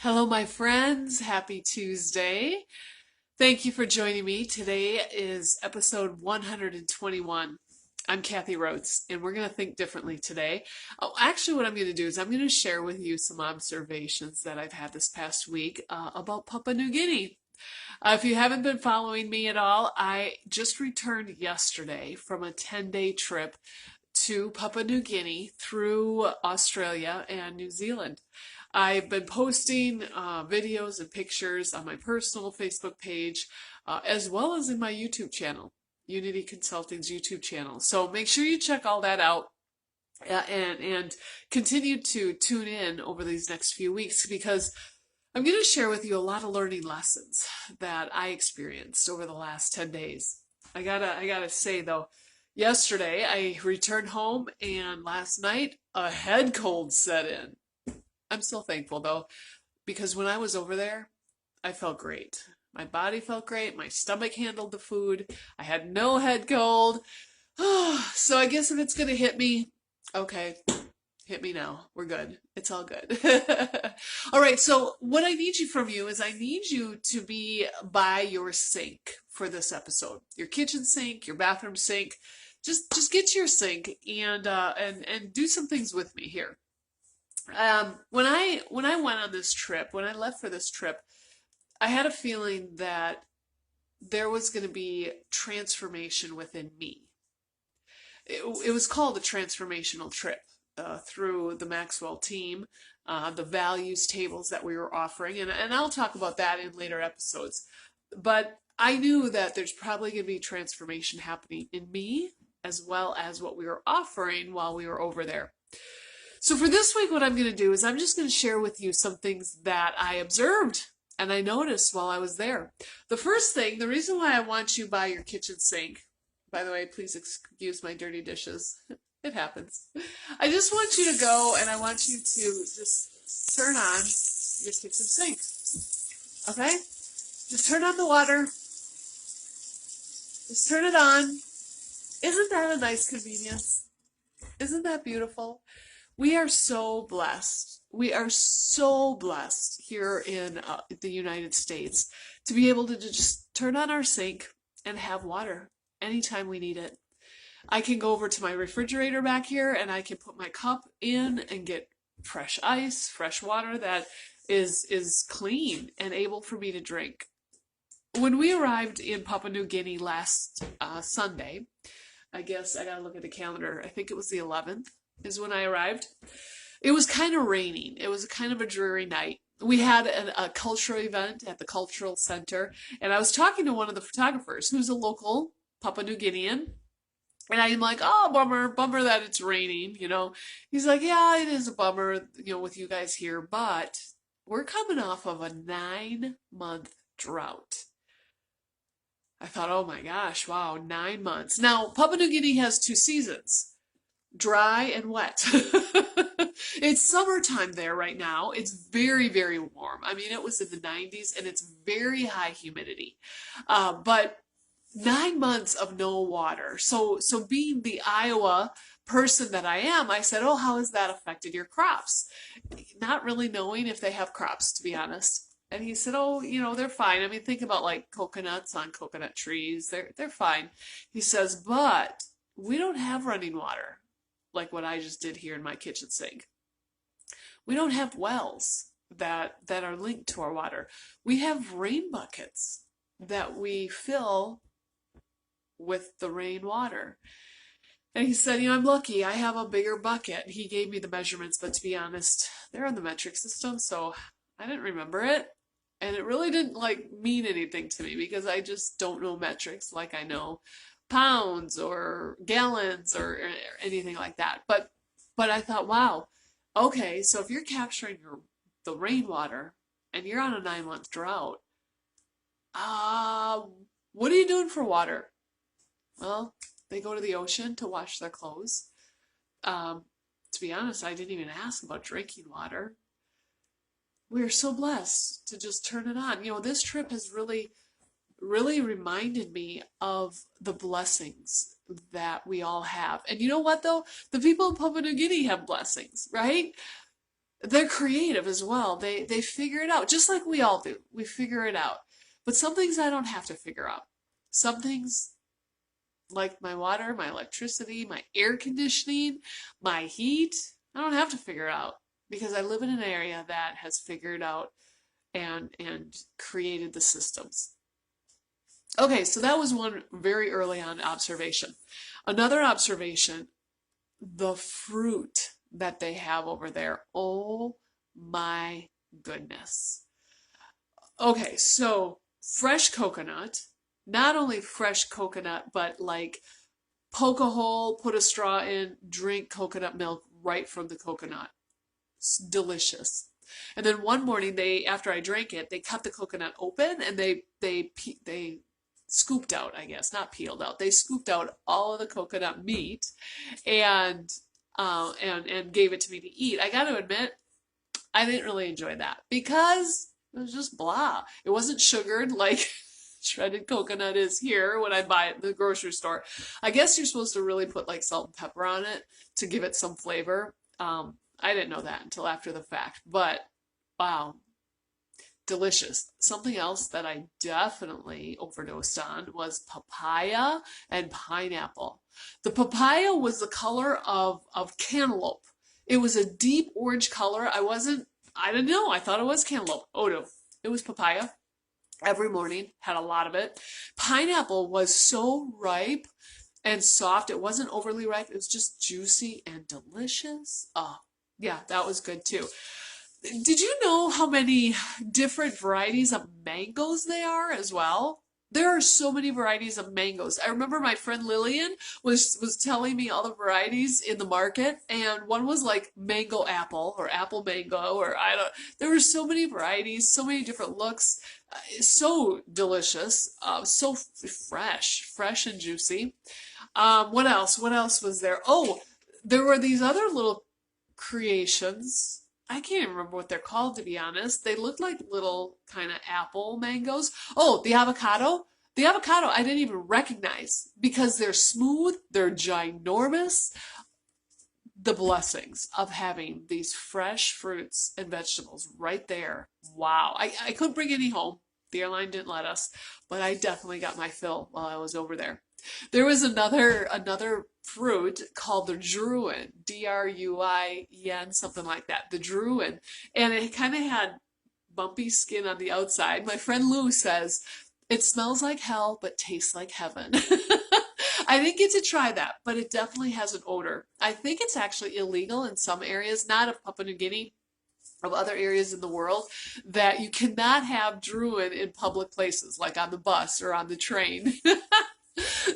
Hello, my friends. Happy Tuesday. Thank you for joining me. Today is episode 121. I'm Kathy Rhodes, and we're going to think differently today. Oh, actually, what I'm going to do is I'm going to share with you some observations that I've had this past week about Papua New Guinea. If you haven't been following me at all, I just returned yesterday from a 10-day trip to Papua New Guinea through Australia and New Zealand. I've been posting videos and pictures on my personal Facebook page, as well as in my YouTube channel, Unity Consulting's YouTube channel. So make sure you check all that out and continue to tune in over these next few weeks because I'm going to share with you a lot of learning lessons that I experienced over the last 10 days. I gotta say though, yesterday I returned home and last night a head cold set in. I'm so thankful though, because when I was over there, I felt great. My body felt great. My stomach handled the food. I had no head cold. So I guess if it's going to hit me, okay, hit me now. We're good. It's all good. All right. So what I need you from you is I need you to be by your sink for this episode. Your kitchen sink, your bathroom sink. Just get to your sink and do some things with me here. When I went on this trip, when I left for this trip, I had a feeling that there was going to be transformation within me. It was called a transformational trip through the Maxwell team, the values tables that we were offering, and I'll talk about that in later episodes. But I knew that there's probably going to be transformation happening in me as well as what we were offering while we were over there. So for this week, what I'm going to do is I'm just going to share with you some things that I observed and I noticed while I was there. The first thing, the reason why I want you by your kitchen sink, by the way, please excuse my dirty dishes. It happens. I just want you to go and I want you to just turn on your kitchen sink. Okay? Just turn on the water. Just turn it on. Isn't that a nice convenience? Isn't that beautiful? We are so blessed. We are so blessed here in the United States to be able to just turn on our sink and have water anytime we need it. I can go over to my refrigerator back here and I can put my cup in and get fresh ice, fresh water that is clean and able for me to drink. When we arrived in Papua New Guinea last Sunday, I guess I gotta look at the calendar. I think it was the 11th is when I arrived. It was kind of raining. It was kind of a dreary night. We had a cultural event at the cultural center, and I was talking to one of the photographers who's a local Papua New Guinean. And I'm like, oh, bummer that it's raining, you know. He's like, yeah, it is a bummer, you know, with you guys here, but we're coming off of a 9-month drought. I thought, oh my gosh, wow, 9 months. Now, Papua New Guinea has 2 seasons, dry and wet. It's summertime there right now. It's very, very warm. I mean, it was in the 90s and it's very high humidity. But 9 months of no water. So being the Iowa person that I am, I said, oh, how has that affected your crops? Not really knowing if they have crops, to be honest. And he said, oh, you know, they're fine. I mean, think about like coconuts on coconut trees. They're fine. He says, but we don't have running water like what I just did here in my kitchen sink. We don't have wells that are linked to our water. We have rain buckets that we fill with the rainwater. And he said, you know, I'm lucky. I have a bigger bucket. He gave me the measurements, but to be honest, they're on the metric system, so I didn't remember it. And it really didn't like mean anything to me because I just don't know metrics like I know pounds or gallons or anything like that. But I thought, wow, okay, so if you're capturing the rainwater and you're on a 9-month drought, what are you doing for water? Well, they go to the ocean to wash their clothes. To be honest, I didn't even ask about drinking water. We are so blessed to just turn it on. You know, this trip has really reminded me of the blessings that we all have. And you know what, though? The people in Papua New Guinea have blessings, right? they're creative as well. They figure it out, just like we all do. We figure it out. But some things I don't have to figure out. Some things like my water, my electricity, my air conditioning, my heat, I don't have to figure out because I live in an area that has figured out and created the systems. Okay, so that was one very early on observation. Another observation, the fruit that they have over there. Oh my goodness. Okay, so fresh coconut, not only fresh coconut, but like poke a hole, put a straw in, drink coconut milk right from the coconut. It's delicious. And then one morning after I drank it, they cut the coconut open and they scooped out, I guess, not peeled out. They scooped out all of the coconut meat and and gave it to me to eat. I got to admit, I didn't really enjoy that because it was just blah. It wasn't sugared like shredded coconut is here when I buy it in the grocery store. I guess you're supposed to really put like salt and pepper on it to give it some flavor. I didn't know that until after the fact, but wow, delicious. Something else that I definitely overdosed on was papaya and pineapple. The papaya was the color of cantaloupe. It was a deep orange color. I didn't know. I thought it was cantaloupe. Oh no, it was papaya. Every morning, had a lot of it. Pineapple was so ripe and soft. It wasn't overly ripe. It was just juicy and delicious. Oh, yeah, that was good too. Did you know how many different varieties of mangoes there are as well? There are so many varieties of mangoes. I remember my friend Lillian was telling me all the varieties in the market, and one was like mango apple or apple mango, or I don't. There were so many varieties, so many different looks, so delicious, so fresh and juicy. What else? What else was there? Oh, there were these other little creations. I can't even remember what they're called, to be honest. They look like little kind of apple mangoes. Oh, the avocado. The avocado I didn't even recognize because they're smooth, they're ginormous. The blessings of having these fresh fruits and vegetables right there. Wow. I couldn't bring any home. The airline didn't let us, but I definitely got my fill while I was over there. There was another fruit called the druin, Druin, something like that. The druin, and it kind of had bumpy skin on the outside. My friend Lou says it smells like hell but tastes like heaven. I didn't get to try that, but it definitely has an odor. I think it's actually illegal in some areas, not of Papua New Guinea, of other areas in the world, that you cannot have druin in public places, like on the bus or on the train.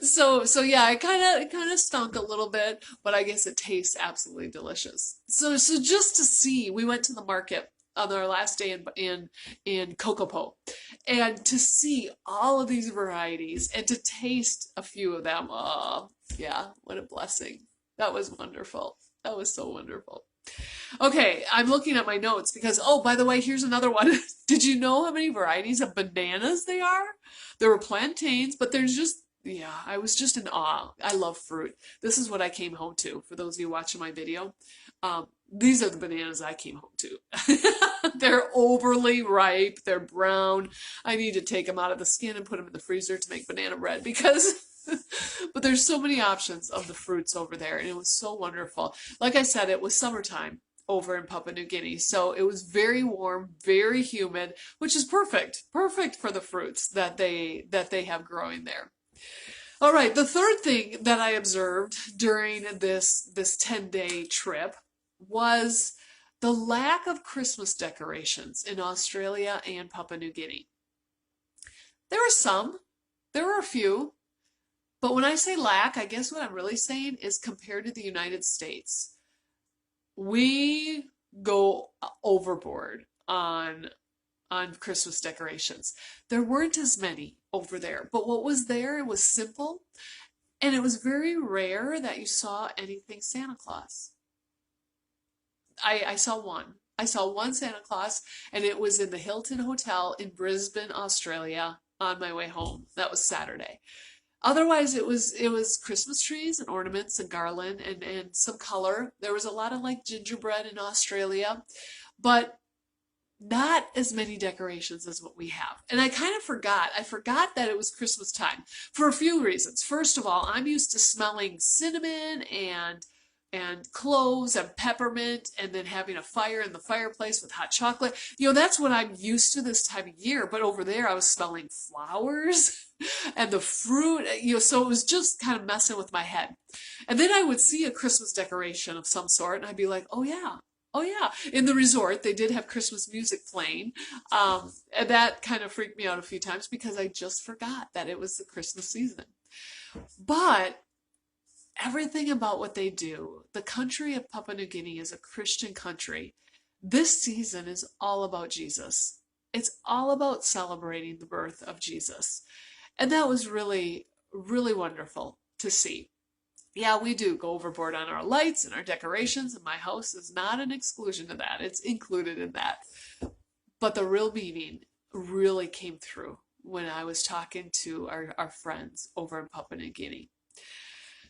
So yeah, it kind of stunk a little bit, but I guess it tastes absolutely delicious. So just to see, we went to the market on our last day in Kokopo, and to see all of these varieties and to taste a few of them, oh yeah, what a blessing. That was wonderful. That was so wonderful. Okay, I'm looking at my notes because, oh, by the way, here's another one. Did you know how many varieties of bananas there are? There were plantains, but there's just, yeah, I was just in awe. I love fruit. This is what I came home to, for those of you watching my video. These are the bananas I came home to. They're overly ripe. They're brown. I need to take them out of the skin and put them in the freezer to make banana bread because but there's so many options of the fruits over there, and it was so wonderful. Like I said, it was summertime over in Papua New Guinea, so it was very warm, very humid, which is perfect for the fruits that they have growing there. All right, the third thing that I observed during this 10-day trip was the lack of Christmas decorations in Australia and Papua New Guinea. There were some, there were a few, but when I say lack, I guess what I'm really saying is compared to the United States, we go overboard on Christmas decorations. There weren't as many over there, but what was there, it was simple, and it was very rare that you saw anything Santa Claus. I saw one. I saw one Santa Claus, and it was in the Hilton Hotel in Brisbane, Australia, on my way home. That was Saturday. Otherwise, it was Christmas trees and ornaments and garland and some color. There was a lot of like gingerbread in Australia, but not as many decorations as what we have. And I kind of forgot. I forgot that it was Christmas time for a few reasons. First of all, I'm used to smelling cinnamon and cloves and peppermint and then having a fire in the fireplace with hot chocolate. That's what I'm used to this time of year. But over there, I was smelling flowers and the fruit, so it was just kind of messing with my head. And then I would see a Christmas decoration of some sort and I'd be like, oh yeah. Oh yeah, in the resort they did have Christmas music playing, and that kind of freaked me out a few times because I just forgot that it was the Christmas season. But everything about what they do, the country of Papua New Guinea is a Christian country. This season is all about Jesus. It's all about celebrating the birth of Jesus. And that was really, really wonderful to see. Yeah, we do go overboard on our lights and our decorations, and my house is not an exclusion to that. It's included in that. But the real meaning really came through when I was talking to our friends over in Papua New Guinea.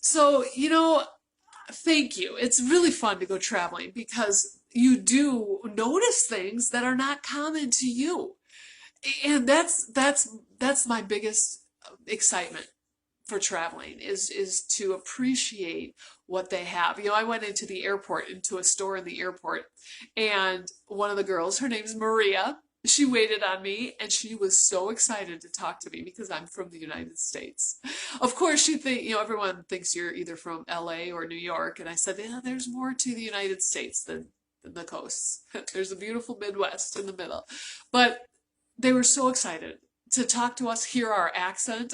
So, thank you. It's really fun to go traveling because you do notice things that are not common to you. And that's my biggest excitement for traveling is to appreciate what they have. I went into a store in the airport, and one of the girls, her name's Maria, she waited on me and she was so excited to talk to me because I'm from the United States. Of course, everyone thinks you're either from LA or New York. And I said, yeah, there's more to the United States than the coasts. There's a beautiful Midwest in the middle. But they were so excited to talk to us, hear our accent.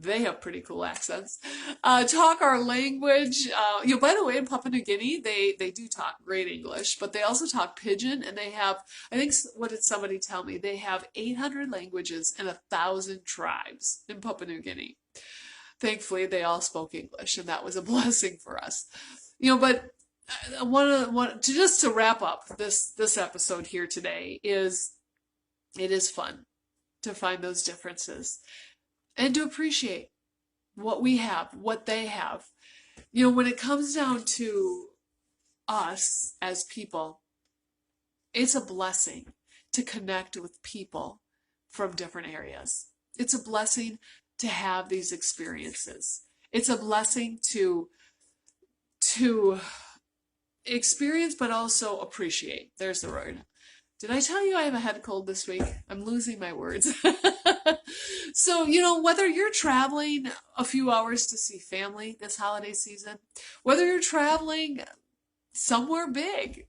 They have pretty cool accents. Talk our language. By the way, in Papua New Guinea, they do talk great English, but they also talk Pidgin, and they have, I think, what did somebody tell me? They have 800 languages and 1,000 tribes in Papua New Guinea. Thankfully, they all spoke English, and that was a blessing for us. But just to wrap up this episode here today it is fun to find those differences and to appreciate what we have, what they have. When it comes down to us as people, it's a blessing to connect with people from different areas. It's a blessing to have these experiences. It's a blessing to experience, but also appreciate. There's the word. Did I tell you I have a head cold this week? I'm losing my words. So, whether you're traveling a few hours to see family this holiday season, whether you're traveling somewhere big,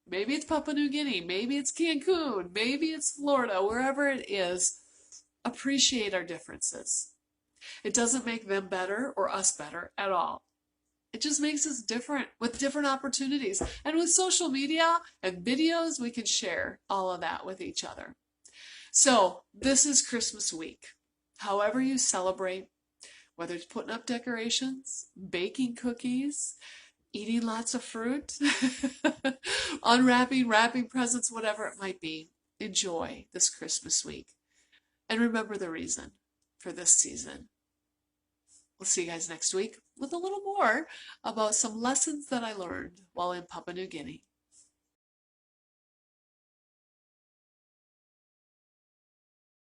maybe it's Papua New Guinea, maybe it's Cancun, maybe it's Florida, wherever it is, appreciate our differences. It doesn't make them better or us better at all. It just makes us different with different opportunities. And with social media and videos, we can share all of that with each other. So this is Christmas week. However you celebrate, whether it's putting up decorations, baking cookies, eating lots of fruit, unwrapping, wrapping presents, whatever it might be, enjoy this Christmas week. And remember the reason for this season. We'll see you guys next week with a little more about some lessons that I learned while in Papua New Guinea.